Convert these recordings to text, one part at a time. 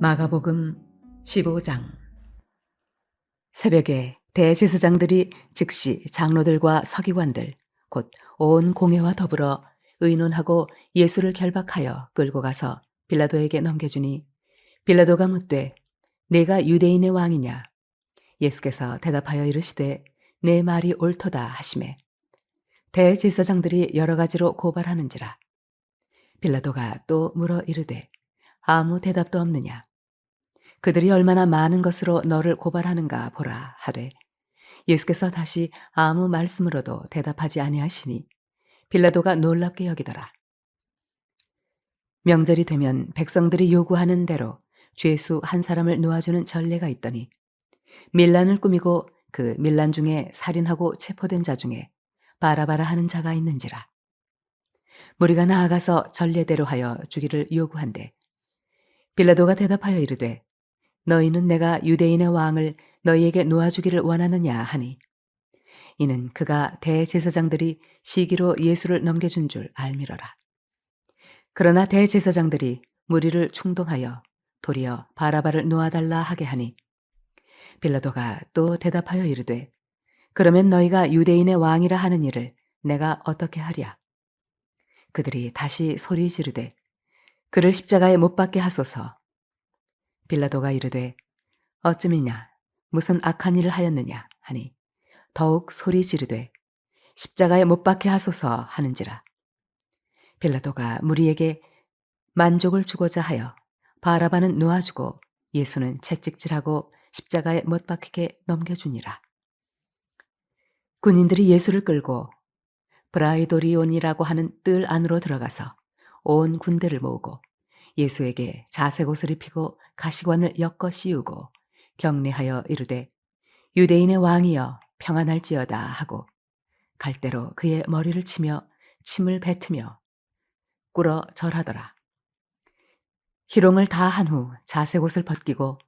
마가복음 15장. 새벽에 대제사장들이 즉시 장로들과 서기관들 곧 온 공회와 더불어 의논하고 예수를 결박하여 끌고 가서 빌라도에게 넘겨주니, 빌라도가 묻되 내가 유대인의 왕이냐? 예수께서 대답하여 이르시되 내 말이 옳도다 하시매, 대제사장들이 여러 가지로 고발하는지라. 빌라도가 또 물어 이르되 아무 대답도 없느냐? 그들이 얼마나 많은 것으로 너를 고발하는가 보라 하되, 예수께서 다시 아무 말씀으로도 대답하지 아니하시니 빌라도가 놀랍게 여기더라. 명절이 되면 백성들이 요구하는 대로 죄수 한 사람을 놓아주는 전례가 있더니, 민란을 꾸미고 그 민란 중에 살인하고 체포된 자 중에 바라바라 하는 자가 있는지라. 무리가 나아가서 전례대로 하여 주기를 요구한대. 빌라도가 대답하여 이르되 너희는 내가 유대인의 왕을 너희에게 놓아주기를 원하느냐 하니, 이는 그가 대제사장들이 시기로 예수를 넘겨준 줄 알미러라. 그러나 대제사장들이 무리를 충동하여 도리어 바라바를 놓아달라 하게 하니, 빌라도가 또 대답하여 이르되 그러면 너희가 유대인의 왕이라 하는 일을 내가 어떻게 하랴? 그들이 다시 소리 지르되 그를 십자가에 못 박게 하소서. 빌라도가 이르되 어찌미냐, 무슨 악한 일을 하였느냐 하니, 더욱 소리 지르되 십자가에 못 박게 하소서 하는지라. 빌라도가 무리에게 만족을 주고자 하여 바라바는 놓아주고 예수는 채찍질하고 십자가에 못 박히게 넘겨주니라. 군인들이 예수를 끌고 브라이도리온이라고 하는 뜰 안으로 들어가서 온 군대를 모으고 예수에게 자색 옷을 입히고 가시관을 엮어 씌우고 경례하여 이르되 유대인의 왕이여 평안할지어다 하고 갈대로 그의 머리를 치며 침을 뱉으며 꿇어 절하더라. 희롱을 다 한 후 자색 옷을 벗기고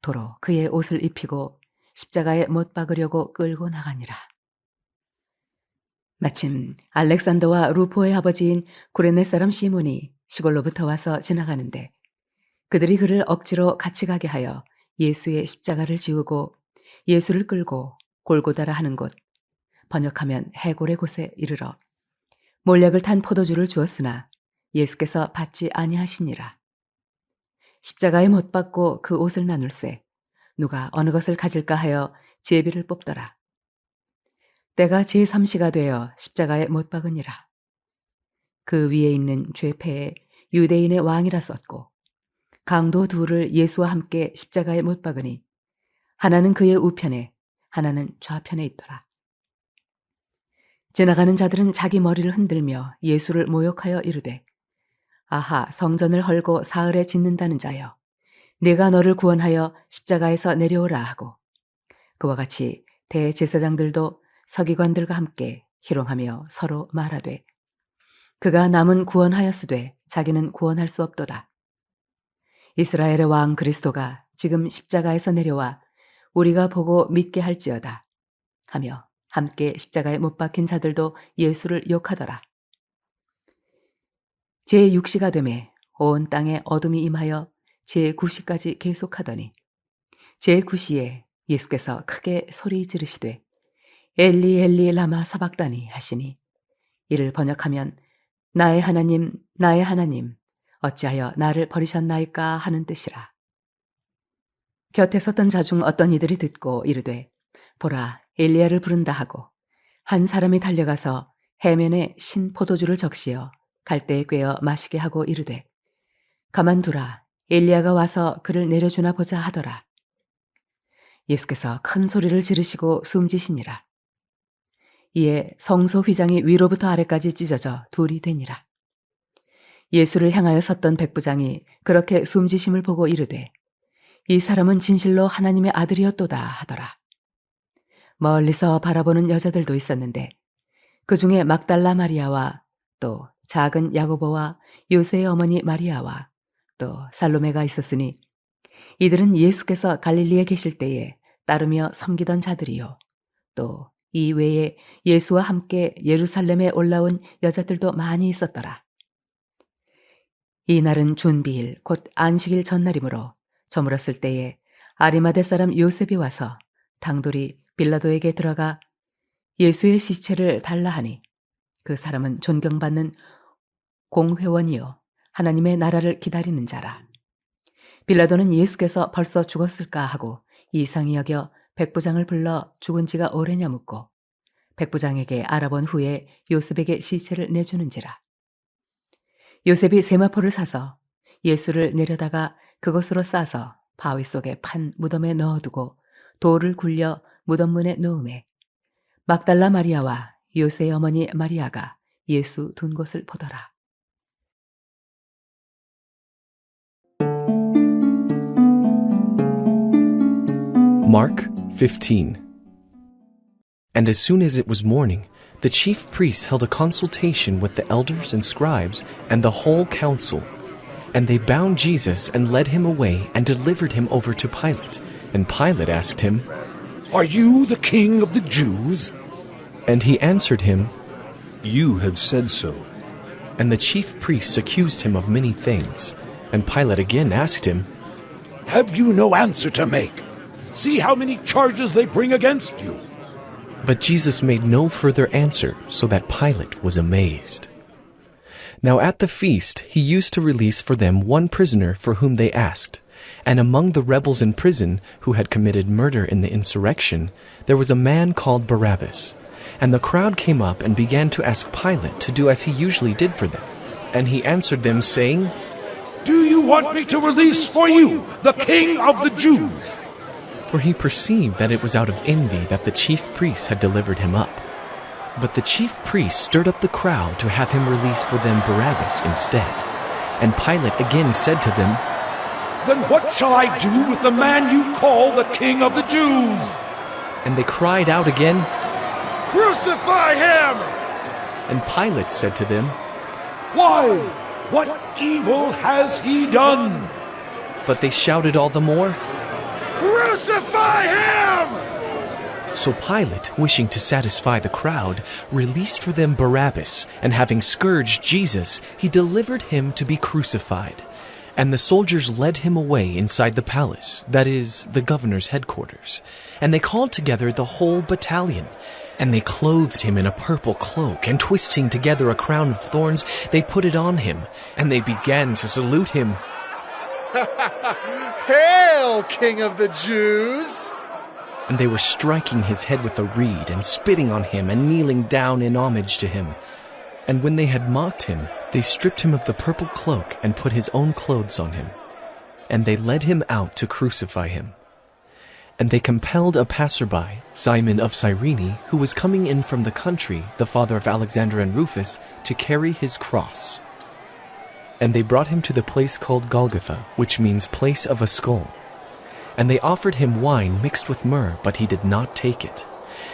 도로 그의 옷을 입히고 십자가에 못 박으려고 끌고 나가니라. 마침 알렉산더와 루포의 아버지인 구레네 사람 시몬이 시골로부터 와서 지나가는데, 그들이 그를 억지로 같이 가게 하여 예수의 십자가를 지우고 예수를 끌고 골고다라 하는 곳, 번역하면 해골의 곳에 이르러 몰약을 탄 포도주를 주었으나 예수께서 받지 아니하시니라. 십자가에 못 박고 그 옷을 나눌세 누가 어느 것을 가질까 하여 제비를 뽑더라. 때가 제3시가 되어 십자가에 못 박으니라. 그 위에 있는 죄패에 유대인의 왕이라 썼고, 강도 둘을 예수와 함께 십자가에 못 박으니 하나는 그의 우편에 하나는 좌편에 있더라. 지나가는 자들은 자기 머리를 흔들며 예수를 모욕하여 이르되 아하, 성전을 헐고 사흘에 짓는다는 자여, 내가 너를 구원하여 십자가에서 내려오라 하고, 그와 같이 대제사장들도 서기관들과 함께 희롱하며 서로 말하되 그가 남은 구원하였으되 자기는 구원할 수 없도다. 이스라엘의 왕 그리스도가 지금 십자가에서 내려와 우리가 보고 믿게 할지어다 하며 함께 십자가에 못 박힌 자들도 예수를 욕하더라. 제6시가 되매 온 땅에 어둠이 임하여 제9시까지 계속하더니, 제9시에 예수께서 크게 소리 지르시되 엘리 엘리 라마 사박다니 하시니, 이를 번역하면 나의 하나님 나의 하나님 어찌하여 나를 버리셨나이까 하는 뜻이라. 곁에 섰던 자 중 어떤 이들이 듣고 이르되 보라, 엘리야를 부른다 하고 한 사람이 달려가서 해면에 신 포도주를 적시어 갈대에 꿰어 마시게 하고 이르되 가만두라, 엘리야가 와서 그를 내려주나 보자 하더라. 예수께서 큰 소리를 지르시고 숨지시니라. 이에 성소 휘장이 위로부터 아래까지 찢어져 둘이 되니라. 예수를 향하여 섰던 백부장이 그렇게 숨지심을 보고 이르되 이 사람은 진실로 하나님의 아들이었도다 하더라. 멀리서 바라보는 여자들도 있었는데 그 중에 막달라 마리아와 또 작은 야고보와 요새의 어머니 마리아와 또 살로메가 있었으니, 이들은 예수께서 갈릴리에 계실 때에 따르며 섬기던 자들이요, 또 이 외에 예수와 함께 예루살렘에 올라온 여자들도 많이 있었더라. 이날은 준비일 곧 안식일 전날이므로 저물었을 때에 아리마대 사람 요셉이 와서 당돌이 빌라도에게 들어가 예수의 시체를 달라 하니 그 사람은 존경받는 공회원이요 하나님의 나라를 기다리는 자라. 빌라도는 예수께서 벌써 죽었을까 하고 이상히 여겨 백부장을 불러 죽은 지가 오래냐 묻고 백부장에게 알아본 후에 요셉에게 시체를 내주는지라. 요셉이 세마포를 사서 예수를 내려다가 그것으로 싸서 바위 속에 판 무덤에 넣어두고 돌을 굴려 무덤 문에 놓음에 막달라 마리아와 요새의 어머니 마리아가 예수 둔 곳을 보더라. Mark 15. And as soon as it was morning, the chief priests held a consultation with the elders and scribes and the whole council. And they bound Jesus and led him away and delivered him over to Pilate. And Pilate asked him, "Are you the king of the Jews?" And he answered him, "You have said so." And the chief priests accused him of many things. And Pilate again asked him, "Have you no answer to make? See how many charges they bring against you." But Jesus made no further answer, so that Pilate was amazed. Now at the feast he used to release for them one prisoner for whom they asked. And among the rebels in prison who had committed murder in the insurrection, there was a man called Barabbas. And the crowd came up and began to ask Pilate to do as he usually did for them. And he answered them, saying, "Do you want me to release for you the king of the Jews?" For he perceived that it was out of envy that the chief priests had delivered him up. But the chief priests stirred up the crowd to have him release for them Barabbas instead. And Pilate again said to them, "Then what shall I do with the man you call the king of the Jews?" And they cried out again, "Crucify him!" And Pilate said to them, "Why? What evil has he done?" But they shouted all the more, "Crucify him!" So Pilate, wishing to satisfy the crowd, released for them Barabbas, and having scourged Jesus, he delivered him to be crucified. And the soldiers led him away inside the palace, that is, the governor's headquarters. And they called together the whole battalion. And they clothed him in a purple cloak, and twisting together a crown of thorns, they put it on him, and they began to salute him. "Hail, King of the Jews!" And they were striking his head with a reed, and spitting on him, and kneeling down in homage to him. And when they had mocked him, they stripped him of the purple cloak, and put his own clothes on him. And they led him out to crucify him. And they compelled a passerby, Simon of Cyrene, who was coming in from the country, the father of Alexander and Rufus, to carry his cross. And they brought him to the place called Golgotha, which means place of a skull. And they offered him wine mixed with myrrh, but he did not take it.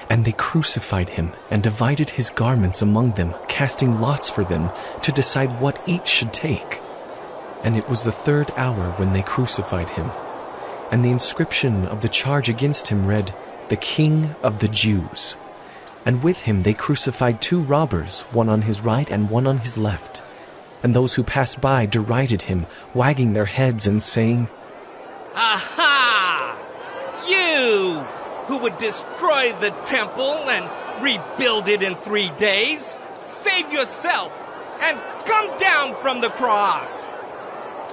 And they crucified him, and divided his garments among them, casting lots for them, to decide what each should take. And it was the 3rd hour when they crucified him. And the inscription of the charge against him read, "The King of the Jews." And with him they crucified 2 robbers, one on his right and one on his left. And those who passed by derided him, wagging their heads and saying, "Aha! You who would destroy the temple and rebuild it in 3 days, save yourself and come down from the cross."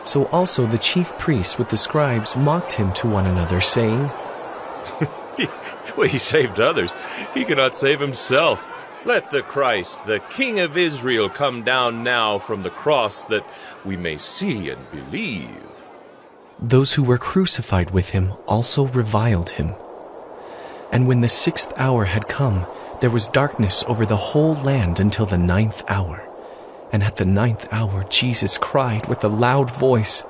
So also the chief priests with the scribes mocked him to one another, saying, Well, he saved others. He cannot save himself. Let the Christ, the King of Israel, come down now from the cross, that we may see and believe. Those who were crucified with him also reviled him. And when the 6th hour had come, there was darkness over the whole land until the 9th hour. And at the 9th hour Jesus cried with a loud voice,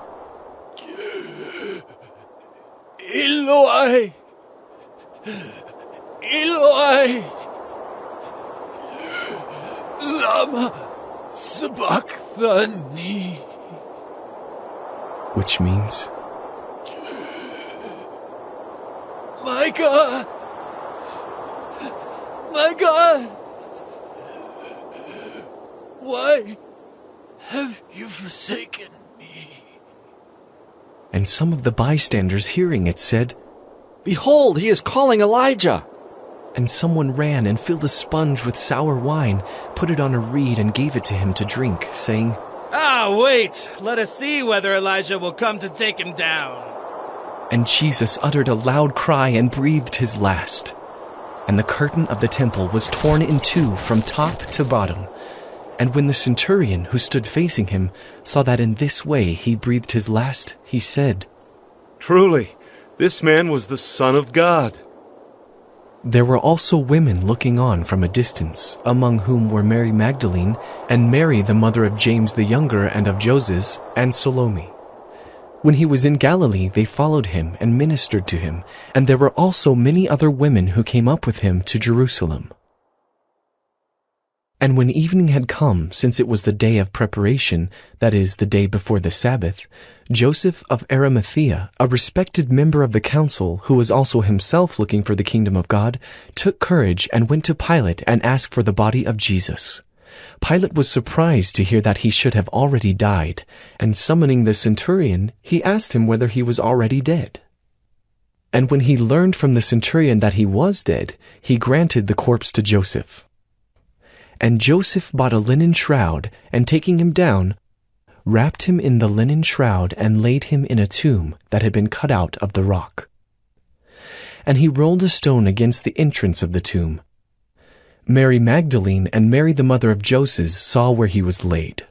"Eloi, Eloi, lama sabachthani," which means, My God, why have you forsaken And some of the bystanders hearing it said, Behold, he is calling Elijah. And someone ran and filled a sponge with sour wine, put it on a reed and gave it to him to drink, saying, Wait, let us see whether Elijah will come to take him down. And Jesus uttered a loud cry and breathed his last. And the curtain of the temple was torn in two from top to bottom. And when the centurion who stood facing him saw that in this way he breathed his last, he said, Truly, this man was the Son of God. There were also women looking on from a distance, among whom were Mary Magdalene, and Mary the mother of James the younger and of Joses, and Salome. When he was in Galilee, they followed him and ministered to him, and there were also many other women who came up with him to Jerusalem. And when evening had come, since it was the day of preparation, that is, the day before the Sabbath, Joseph of Arimathea, a respected member of the council, who was also himself looking for the kingdom of God, took courage and went to Pilate and asked for the body of Jesus. Pilate was surprised to hear that he should have already died, and summoning the centurion, he asked him whether he was already dead. And when he learned from the centurion that he was dead, he granted the corpse to Joseph. And Joseph bought a linen shroud, and taking him down, wrapped him in the linen shroud and laid him in a tomb that had been cut out of the rock. And he rolled a stone against the entrance of the tomb. Mary Magdalene and Mary the mother of Joses saw where he was laid.